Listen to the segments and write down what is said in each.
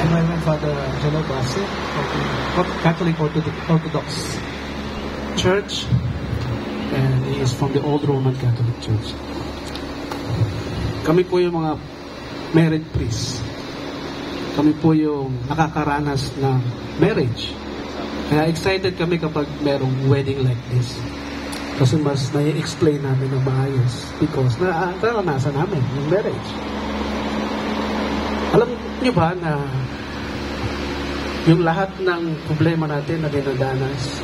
Reverend Father Angelo Base of the Catholic Orthodox Church, and he is from the Old Roman Catholic Church. Kami po yung mga married priests. Kami po yung nakakaranas ng marriage. Kaya excited kami kapag merong wedding like this. Kasi mas nai-explain namin ng maayos because naranasan namin yung marriage. Alam niyo ba na yung lahat ng problema natin na dinadanas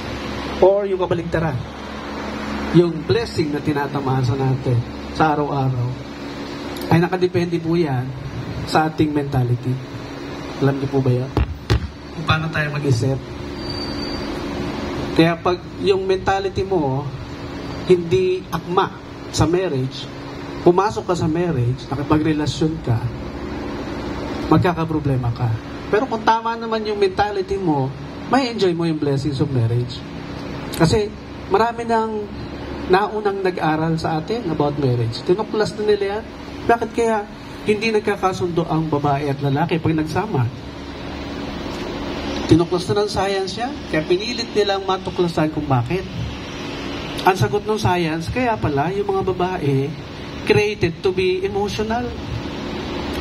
or yung kabaligtaran, yung blessing na tinatamasa natin sa araw-araw, ay nakadepende po yan sa ating mentality. Alam niyo po ba yan? Kung paano tayo mag-isip. Kaya pag yung mentality mo hindi akma sa marriage, pumasok ka sa marriage, nakipagrelasyon ka, magkakaproblema ka. Pero kung tama naman yung mentality mo, may enjoy mo yung blessings of marriage. Kasi marami nang naunang nag-aral sa atin about marriage. Tinuklas na nila yan. Bakit kaya hindi nagkakasundo ang babae at lalaki pag nagsama? Tinuklas na ng science yan. Kaya pinilit nilang matuklasan kung bakit. Ang sagot ng science, kaya pala yung mga babae created to be emotional.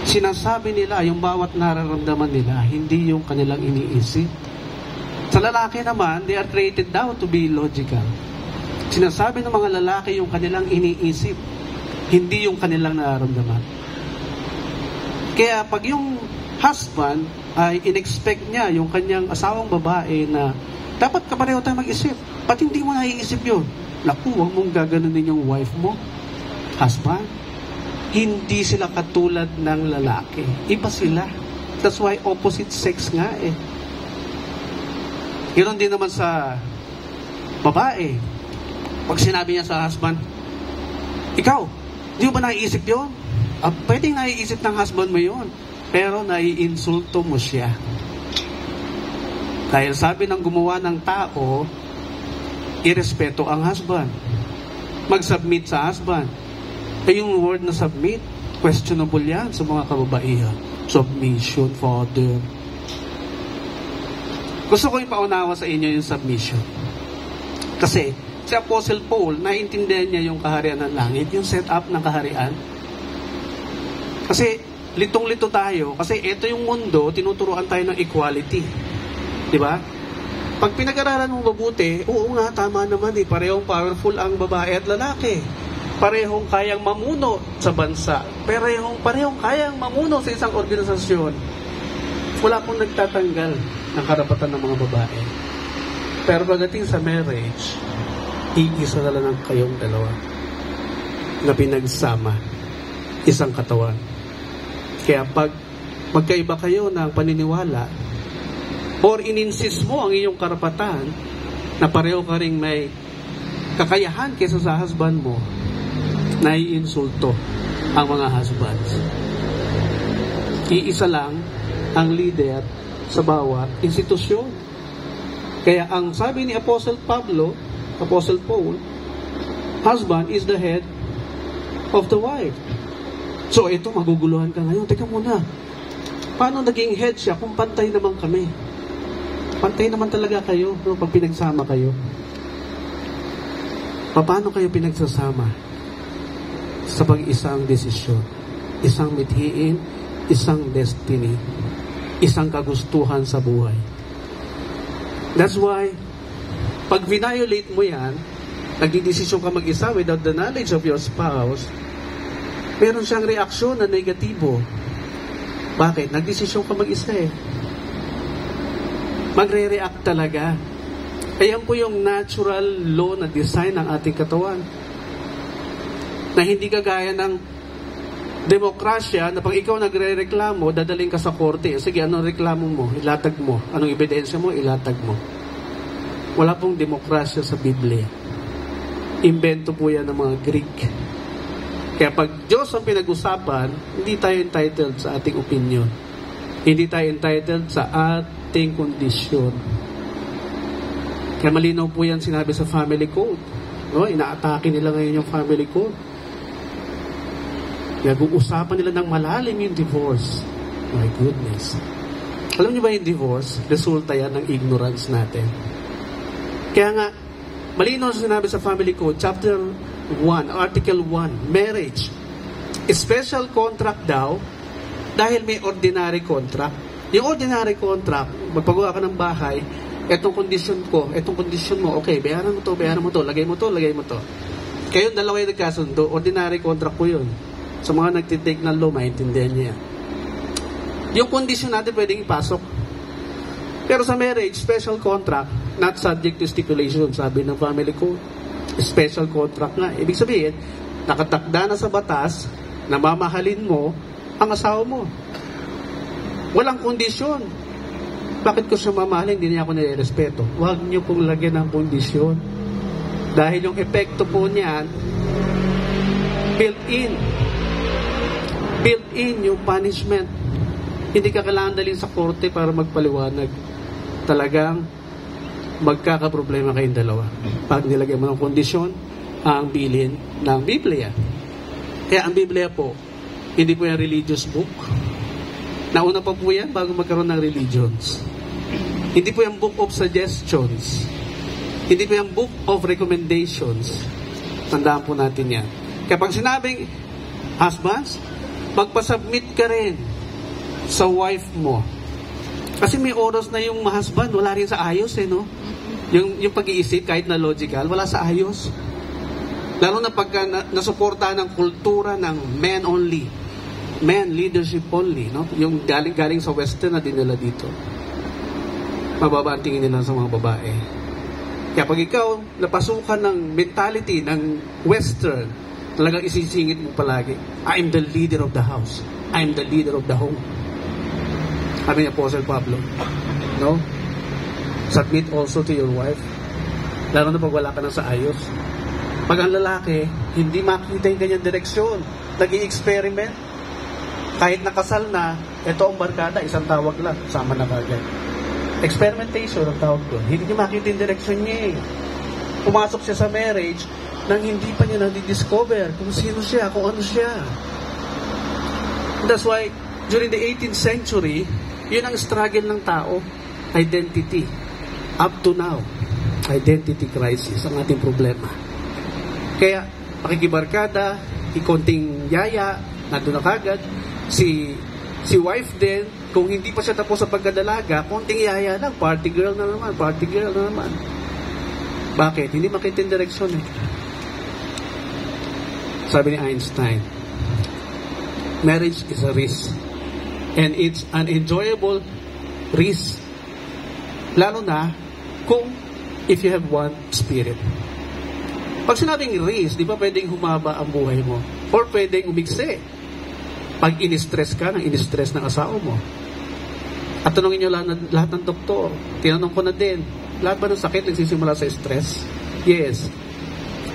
Sinasabi nila yung bawat nararamdaman nila, hindi yung kanilang iniisip. Sa lalaki naman, they are created daw to be logical. Sinasabi ng mga lalaki yung kanilang iniisip, hindi yung kanilang nararamdaman. Kaya pag yung husband ay in-expect niya yung kanyang asawang babae na dapat kapareho tayo mag-isip. Pati hindi mo naiisip yun. Naku, huwag mong gaganunin yung wife mo. Husband. Hindi sila katulad ng lalaki. Iba sila. That's why opposite sex nga eh. Yun din naman sa babae. Pag sinabi niya sa husband, ikaw, di mo ba naiisip yun? Pwedeng naiisip ng husband mo yun. Pero naiinsulto mo siya. Dahil sabi ng gumawa ng tao, irespeto ang husband. Mag-submit sa husband. Yung word na submit, questionable yan sa mga kababaihan. Submission, Father. Gusto ko ipaunawa sa inyo yung submission. Kasi si Apostle Paul, naiintindihan niya yung kaharian ng langit, yung setup ng kaharian. Kasi litong-lito tayo, kasi ito yung mundo, tinuturuan tayo ng equality. Diba? Pag pinag-aralan mong mabuti, oo nga, tama naman eh, parehong powerful ang babae at lalaki. Parehong kayang mamuno sa bansa. Parehong kayang mamuno sa isang organisasyon. Wala pong nagtatanggal ng karapatan ng mga babae. Pero pagdating sa marriage, iisa na lang kayong dalawa na pinagsama isang katawan. Kaya pag magkaiba kayo ng paniniwala or ininsist mo ang iyong karapatan na pareho ka ring may kakayahan kaysa sa husband mo, naiinsulto ang mga husbands. Iisa lang ang leader sa bawat institusyon. Kaya ang sabi ni Apostle Paul, husband is the head of the wife. So ito, maguguluhan ka ngayon. Teka muna, paano naging head siya kung pantay naman kami? Pantay naman talaga kayo no, pag pinagsama kayo. Paano kayo pinagsasama? Sa pag-isang desisyon, isang mithiin, isang destiny, isang kagustuhan sa buhay. That's why, pag violate mo yan, nagdidesisyon ka mag-isa without the knowledge of your spouse, meron siyang reaksyon na negatibo. Bakit? Nagdesisyon ka mag-isa eh. Magre-react talaga. Ayan po yung natural law na design ng ating katawan. Na hindi kagaya ng demokrasya na pag ikaw nagre-reklamo, dadaling ka sa korte. Sige, anong reklamo mo? Ilatag mo. Anong ebidensya mo? Ilatag mo. Wala pong demokrasya sa Biblia. Invento po yan ng mga Greek. Kaya pag Diyos ang pinag-usapan, hindi tayo entitled sa ating opinion. Hindi tayo entitled sa ating kondisyon. Kaya malinaw po yan sinabi sa family code. No? Inaatake nila ngayon yung family code. Nag-uusapan nila ng malalim yung divorce. My goodness. Alam niyo ba yung divorce? Resulta yan ng ignorance natin. Kaya nga, malinaw sinabi sa Family Code, Chapter 1, Article 1, Marriage. Special contract daw, dahil may ordinary contract. Yung ordinary contract, magpagawa ka ng bahay, etong kondisyon ko, etong kondisyon mo, okay, bayaran mo to, lagay mo to. Kayong dalawa yung nagkasundo, ordinary contract ko yun. Sa mga nagtitake ng law, maintindihan niya. Yung kondisyon natin pwedeng ipasok. Pero sa marriage, special contract, not subject to stipulation, sabi ng Family Code. Special contract nga. Ibig sabihin, nakatakda na sa batas na mamahalin mo ang asawa mo. Walang kondisyon. Bakit ko siya mamahalin? Hindi niya ako nire-respeto. Huwag niyo pong lagyan ng kondisyon. Dahil yung epekto po niyan, built-in. Built-in yung punishment. Hindi ka kailangan dalhin sa korte para magpaliwanag. Talagang magkakaproblema kayong dalawa. Pag nilagyan mo ng kondisyon, ang bilin ng Biblia. Kaya ang Biblia po, hindi po yung religious book. Nauna pa po yan bago magkaroon ng religions. Hindi po yung book of suggestions. Hindi po yung book of recommendations. Tandaan po natin yan. Kaya pag sinabing, husbands, magpasubmit ka rin sa wife mo. Kasi may oras na yung husband, wala rin sa ayos no? Yung pag-iisip, kahit na logical, wala sa ayos. Lalo na pagka nasuportahan ng kultura ng men only. Men, leadership only, no? Yung galing sa western na dinala dito. Mababa ang tingin nila sa mga babae. Kaya pag ikaw napasukan ng mentality ng western, talagang isisingit mo palagi, I'm the leader of the house. I'm the leader of the home. Sabi ni Apostle Pablo, no? Submit also to your wife. Lalo na pag wala ka na sa ayos. Pag ang lalaki, hindi makita yung ganyang direksyon. Nag-i-experiment. Kahit nakasal na, ito ang barkada, isang tawag lang, sama na kagad. Experimentation ang tawag doon. Hindi niya makita yung direction niya eh. Pumasok siya sa marriage nang hindi pa niya na-discover kung sino siya, kung ano siya. That's why, during the 18th century, yun ang struggle ng tao. Identity. Up to now, identity crisis ang ating problema. Kaya, pakikibarkada, ikonting yaya, nandun na kagad, si wife din, kung hindi pa siya tapos sa pagkadalaga, konting yaya lang, party girl na naman. Bakit? Hindi makita yung direksyon eh. Sabi ni Einstein, marriage is a risk. And it's an enjoyable risk. Lalo na, kung if you have one spirit. Pag sinabing risk, di ba pwedeng humaba ang buhay mo? Or pwedeng umigsi. Pag in-stress ka, in-stress ng asawa mo. At tanongin nyo lahat ng doktor. Tinanong ko na din, lahat ba ng sakit nagsisimula sa stress? Yes.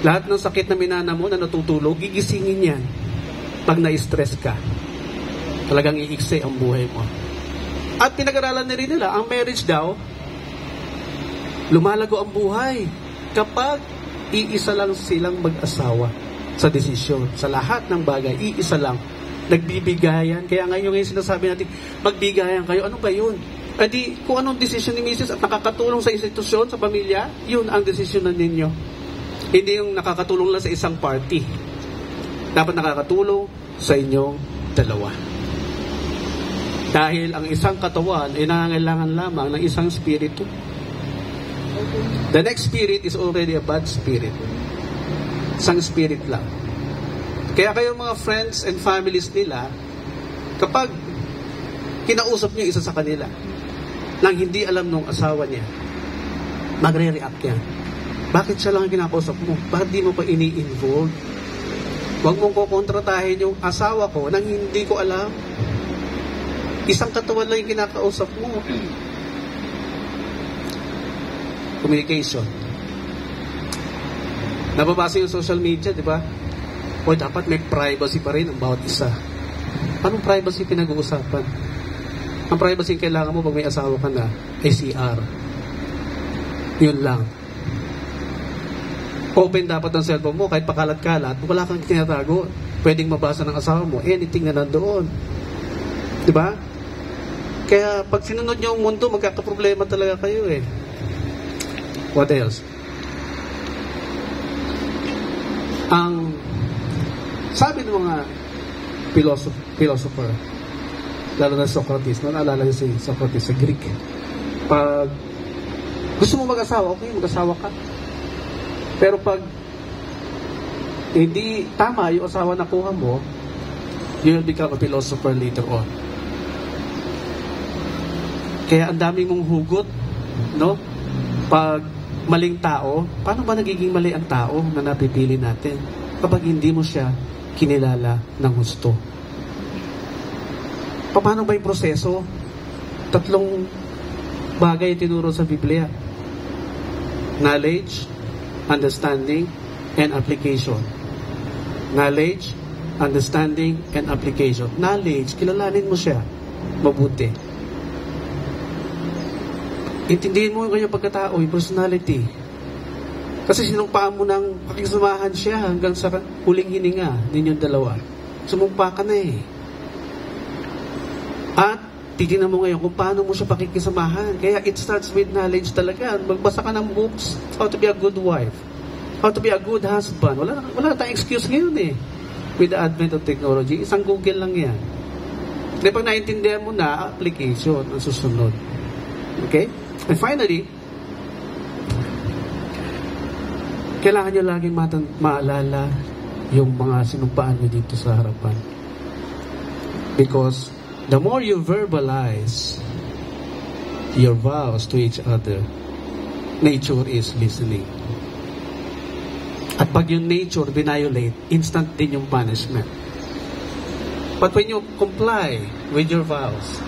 Lahat ng sakit na minana mo na natutulog, gigisingin yan pag na-stress ka. Talagang iiksi ang buhay mo. At pinag-aralan na rin nila, ang marriage daw, lumalago ang buhay kapag iisa lang silang mag-asawa sa desisyon. Sa lahat ng bagay, iisa lang. Nagbibigayan. Kaya ngayon yung sinasabi natin, magbigayan kayo. Ano ba yun? Adi, kung anong desisyon ni Mrs. at nakakatulong sa institusyon, sa pamilya, yun ang desisyon ninyo. Hindi yung nakakatulong lang sa isang party. Dapat nakakatulong sa inyong dalawa. Dahil ang isang katawan ay nangangailangan lamang ng isang spirito. The next spirit is already a bad spirit. Isang spirit lang. Kaya kayo mga friends and families nila, kapag kinausap niyo isa sa kanila, nang hindi alam nung asawa niya, magre-react yan. Bakit siya lang ang kinakausap mo? Bakit di mo pa ini-involve? Huwag mong kukontratahin yung asawa ko nang hindi ko alam. Isang katawan lang yung kinakausap mo. Communication. Nababasa yung social media, di ba? O dapat may privacy pa rin ang bawat isa. Anong privacy pinag-uusapan? Ang privacy kailangan mo pag may asawa ka na ay CR. Yun lang. Open dapat ang cellphone mo, kahit pakalat-kalat, wala kang tinatago. Pwedeng mabasa ng asawa mo, anything na nandoon. Diba? Kaya pag sinunod nyo ang mundo, magkakaproblema talaga kayo eh. What else? Ang sabi ng mga philosopher, lalo na Socrates, naalala nyo si Socrates sa Greek, pag gusto mo mag-asawa, okay, mag-asawa ka. Pero pag hindi tama yung asawa na kuha mo, you will become a philosopher later on. Kaya ang dami mong hugot, no? Pag maling tao, paano ba nagiging mali ang tao na napipili natin? Kapag hindi mo siya kinilala ng gusto. Paano ba yung proseso? 3 bagay tinuro sa Biblia. Knowledge, understanding, and application. Knowledge, understanding, and application. Knowledge, kilalanin mo siya mabuti. Intindihin mo yung kanyang pagkatao, yung personality. Kasi sinumpaan mo ng pakisamahan siya hanggang sa huling hininga ninyong dalawa. Sumumpa ka na eh. At titignan mo ngayon kung paano mo siya pakikisamahan. Kaya it starts with knowledge talaga. Magbasa ka ng books, how to be a good wife, how to be a good husband. Wala tayong excuse ngayon eh. With the advent of technology, isang Google lang yan. Kaya pag naintindihan mo na, application ang susunod. Okay? And finally, kailangan nyo laging maalala yung mga sinumpaan nyo dito sa harapan. Because the more you verbalize your vows to each other, nature is listening. At pag yung nature violate, instant din yung punishment. But when you comply with your vows,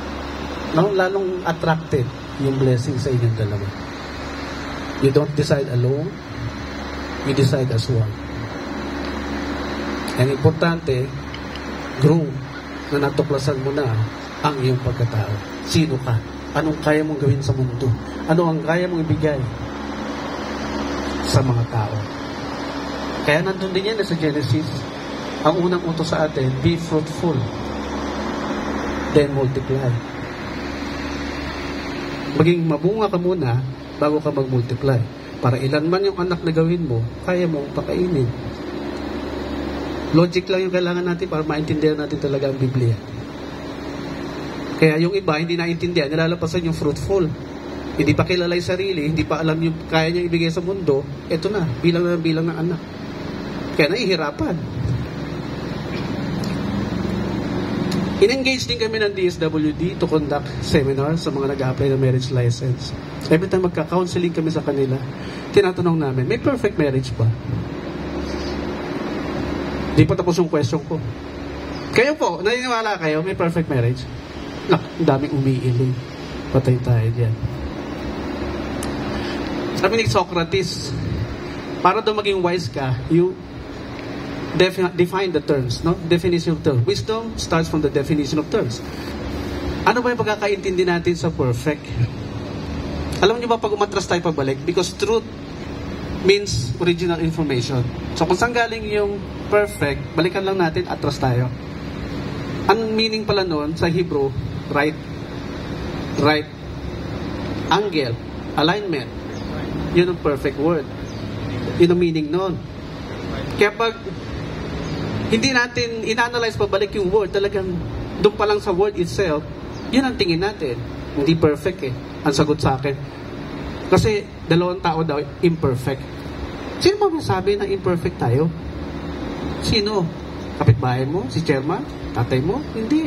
lalong attracted yung blessing sa inyong dalawa. You don't decide alone, you decide as one. And importante, grow na natuklasan mo na ang iyong pagkatao. Sino ka? Anong kaya mong gawin sa mundo? Ano ang kaya mong ibigay sa mga tao? Kaya nandun din yan sa Genesis. Ang unang utos sa atin, be fruitful, then multiply. Maging mabunga ka muna bago ka mag-multiply. Para ilan man yung anak na gawin mo, kaya mong pakainin. Logic lang yung kailangan natin para maintindihan natin talaga ang Biblia. Kaya yung iba, hindi naintindihan, nilalapasan yung fruitful. Hindi pa kilala yung sarili, hindi pa alam yung kaya niyang ibigay sa mundo, eto na, bilang ng anak. Kaya nahihirapan. In-engage din kami ng DSWD to conduct seminars sa mga nag-a-apply ng marriage license. Every time magka-counseling kami sa kanila, tinatanong namin, may perfect marriage ba? Di pa tapos yung question ko. Kayo po, naniniwala kayo, may perfect marriage? Ang daming umiiling. Patay tayo dyan. Sabi ni Socrates, para daw maging wise ka, you define the terms, no? Definition of terms. Wisdom starts from the definition of terms. Ano ba yung pagkakaintindi natin sa perfect? Alam niyo ba pag umatras tayo pabalik? Because truth means original information. So kung saan galing yung perfect, balikan lang natin, atras tayo. Ang meaning pala nun sa Hebrew, right angle, alignment. Yun ang perfect word. Yun ang meaning nun. Kaya pag hindi natin in-analyze pabalik yung word, talagang doon pa lang sa word itself, yun ang tingin natin. Hindi perfect eh. Ang sagot sa akin. Kasi dalawang tao daw, imperfect. Sino ba masabi na imperfect tayo? Sino? Kapitbahay mo? Si chairman? Tatay mo? Hindi.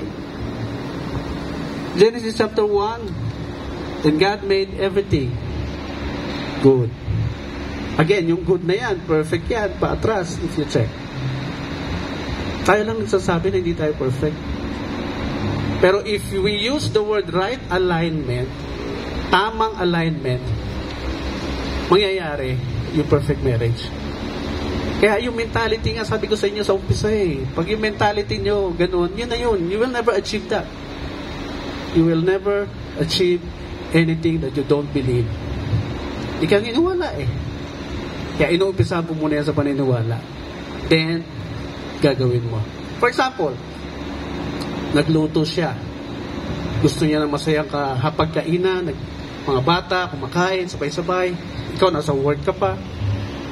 Genesis chapter 1, and God made everything good. Again, yung good na yan, perfect yan, paatras if you check. Tayo lang nagsasabi na hindi tayo perfect. Pero if we use the word right alignment, tamang alignment, mangyayari yung perfect marriage. Kaya yung mentality nga, sabi ko sa inyo sa umpisa eh, pag yung mentality nyo, ganun, yun na yun. You will never achieve that. You will never achieve anything that you don't believe. Ikaw iniwala eh. Kaya inuumpisahan po muna yan sa paniniwala. Then, gagawin mo. For example, nagluto siya. Gusto niya ng masayang hapagkainan, mga bata, kumakain, sabay-sabay. Ikaw, nasa work ka pa.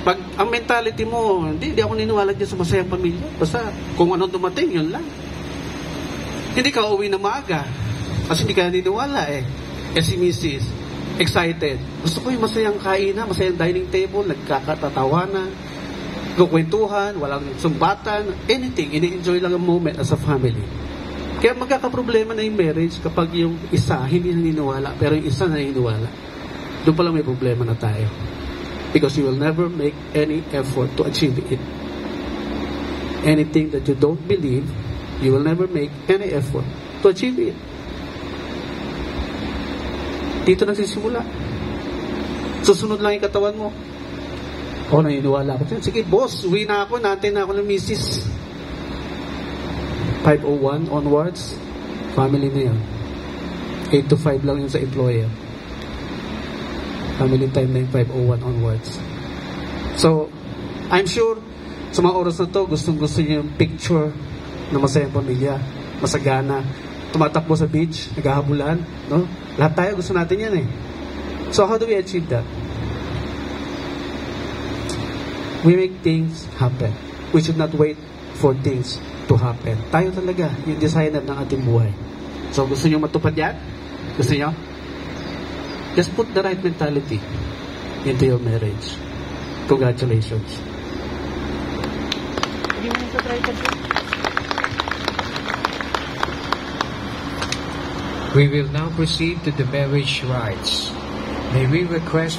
Pag ang mentality mo, hindi ako niniwala dyan sa masayang pamilya. Basta kung anong dumating, yun lang. Hindi ka uwi na maaga. Kasi hindi ka niniwala eh. Si Mrs. excited. Gusto ko yung masayang kainan, masayang dining table, nagkakatatawanan, kukwentuhan, walang sumbatan, anything. Ini-enjoy lang ang moment as a family. Kaya magkakaproblema na yung marriage kapag yung isa hindi naniniwala, pero yung isa naniniwala. Doon pa lang may problema na tayo. Because you will never make any effort to achieve it. Anything that you don't believe, you will never make any effort to achieve it. Dito nagsisimula. Susunod lang yung katawan mo. Naniniwala ako dyan. Sige, boss, uwi na ako. Natin na ako ng misis. 5:01 onwards, family na yun. 8 to 5 lang yun sa employer. Family time na yung 5:01 onwards. So, I'm sure, sa mga oras na to, gustong-gusto niyo yung picture na masayang pamilya, masagana, tumatakbo sa beach, naghahabulan, no? Lahat tayo gusto natin yan eh. So, how do we achieve that? We make things happen. We should not wait for things to happen. Tayo talaga, yung designer ng ating buhay. So, gusto nyo matupad yan? Gusto nyo? Just put the right mentality into your marriage. Congratulations. We will now proceed to the marriage rites. May we request for